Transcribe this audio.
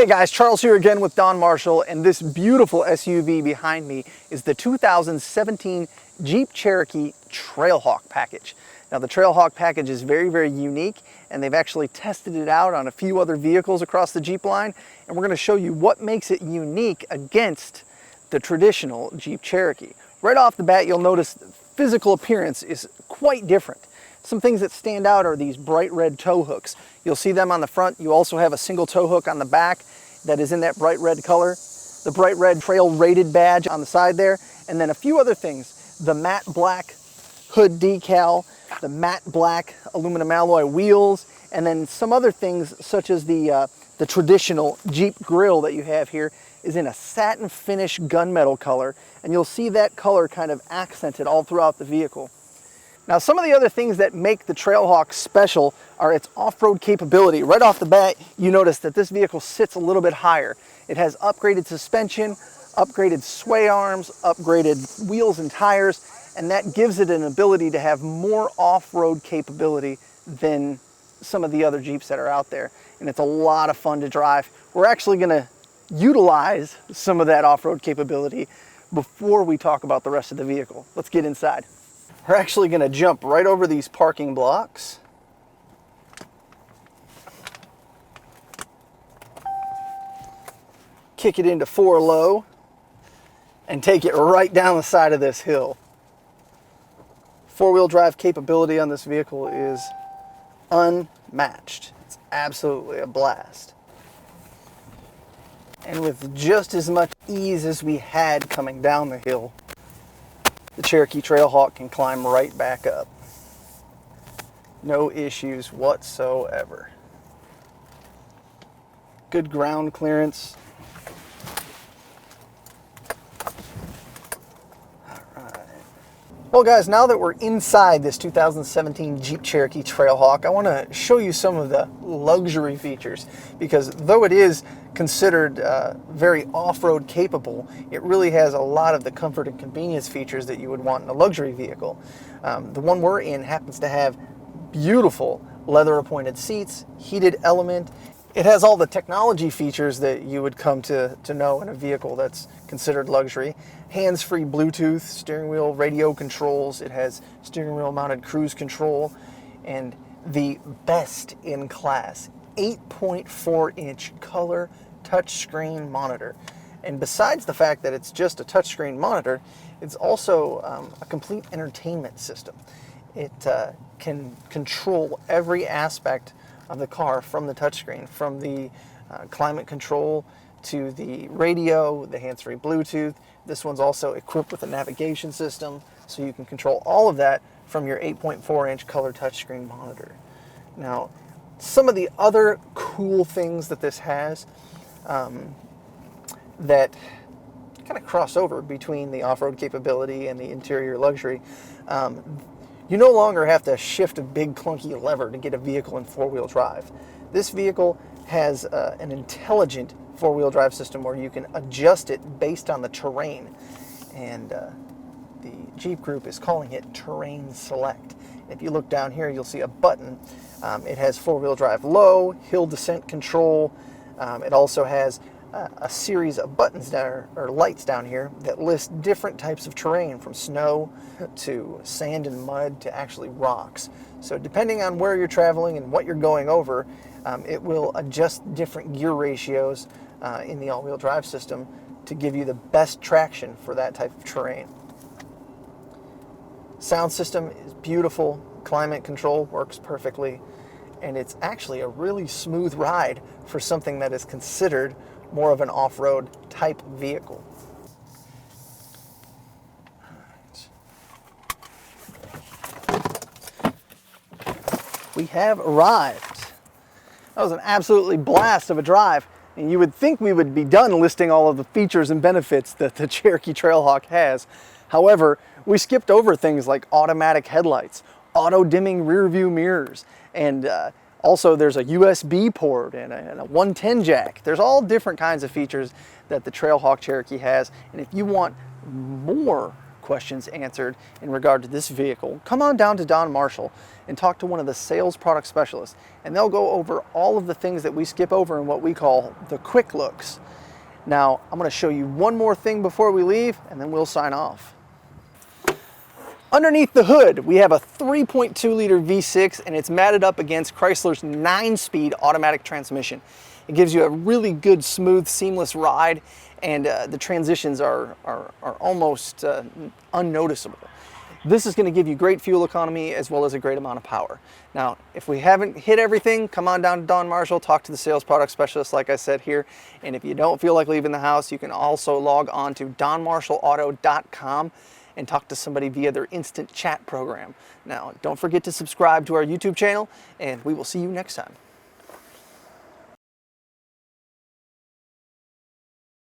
Hey guys, Charles here again with Don Marshall, and this beautiful SUV behind me is the 2017 Jeep Cherokee Trailhawk package. Now the Trailhawk package is very unique, and they've actually tested it out on a few other vehicles across the Jeep line, and we're going to show you what makes it unique against the traditional Jeep Cherokee. Right off the bat, you'll notice the physical appearance is quite different. Some things that stand out are these bright red tow hooks. You'll see them on the front. You also have a single tow hook on the back that is in that bright red color. The bright red trail rated badge on the side there. And then a few other things. The matte black hood decal, the matte black aluminum alloy wheels, and then some other things such as the traditional Jeep grille that you have here is in a satin finish gunmetal color. And you'll see that color kind of accented all throughout the vehicle. Now, some of the other things that make the Trailhawk special are its off-road capability. Right off the bat, you notice that this vehicle sits a little bit higher. It has upgraded suspension, upgraded sway arms, upgraded wheels and tires, and that gives it an ability to have more off-road capability than some of the other Jeeps that are out there. And it's a lot of fun to drive. We're actually going to utilize some of that off-road capability before we talk about the rest of the vehicle. Let's get inside. We're actually going to jump right over these parking blocks. Kick it into 4 low and take it right down the side of this hill. 4-wheel drive capability on this vehicle is unmatched. It's absolutely a blast. And with just as much ease as we had coming down the hill, the Cherokee Trailhawk can climb right back up. No issues whatsoever. Good ground clearance. Alright. Well guys, now that we're inside this 2017 Jeep Cherokee Trailhawk, I want to show you some of the luxury features, because though it is considered very off-road capable, it really has a lot of the comfort and convenience features that you would want in a luxury vehicle. The one we're in happens to have beautiful leather appointed seats, heated element. It has all the technology features that you would come to know in a vehicle that's considered luxury. Hands-free Bluetooth, steering wheel radio controls. It has steering wheel mounted cruise control, and the best in class 8.4-inch color touchscreen monitor. And besides the fact that it's just a touchscreen monitor, it's also a complete entertainment system. It can control every aspect of the car from the touchscreen, from the climate control to the radio, the hands-free Bluetooth. This one's also equipped with a navigation system, so you can control all of that from your 8.4-inch color touchscreen monitor. Now, some of the other cool things that this has that kind of cross over between the off-road capability and the interior luxury, you no longer have to shift a big clunky lever to get a vehicle in 4-wheel drive. This vehicle has an intelligent 4-wheel drive system where you can adjust it based on the terrain, and the Jeep group is calling it Terrain Select. If you look down here, you'll see a button. It has 4-wheel drive low, hill descent control. It also has a series of buttons or lights down here that list different types of terrain, from snow to sand and mud to actually rocks. So depending on where you're traveling and what you're going over, it will adjust different gear ratios in the all-wheel drive system to give you the best traction for that type of terrain. Sound system is beautiful. Climate control works perfectly, and it's actually a really smooth ride for something that is considered more of an off-road type vehicle. We have arrived. That was an absolutely blast of a drive, and you would think we would be done listing all of the features and benefits that the Cherokee Trailhawk has. However, we skipped over things like automatic headlights, auto-dimming rear view mirrors, and also there's a USB port and a 110 jack. There's all different kinds of features that the Trailhawk Cherokee has, and if you want more questions answered in regard to this vehicle, come on down to Don Marshall and talk to one of the sales product specialists, and they'll go over all of the things that we skip over in what we call the quick looks. Now, I'm going to show you one more thing before we leave, and then we'll sign off. Underneath the hood, we have a 3.2 liter V6, and it's matted up against Chrysler's 9-speed automatic transmission. It gives you a really good, smooth, seamless ride, and the transitions are almost unnoticeable. This is going to give you great fuel economy as well as a great amount of power. Now, if we haven't hit everything, come on down to Don Marshall, talk to the sales product specialist like I said here. And if you don't feel like leaving the house, you can also log on to donmarshallauto.com and talk to somebody via their instant chat program. Now, don't forget to subscribe to our YouTube channel, and we will see you next time.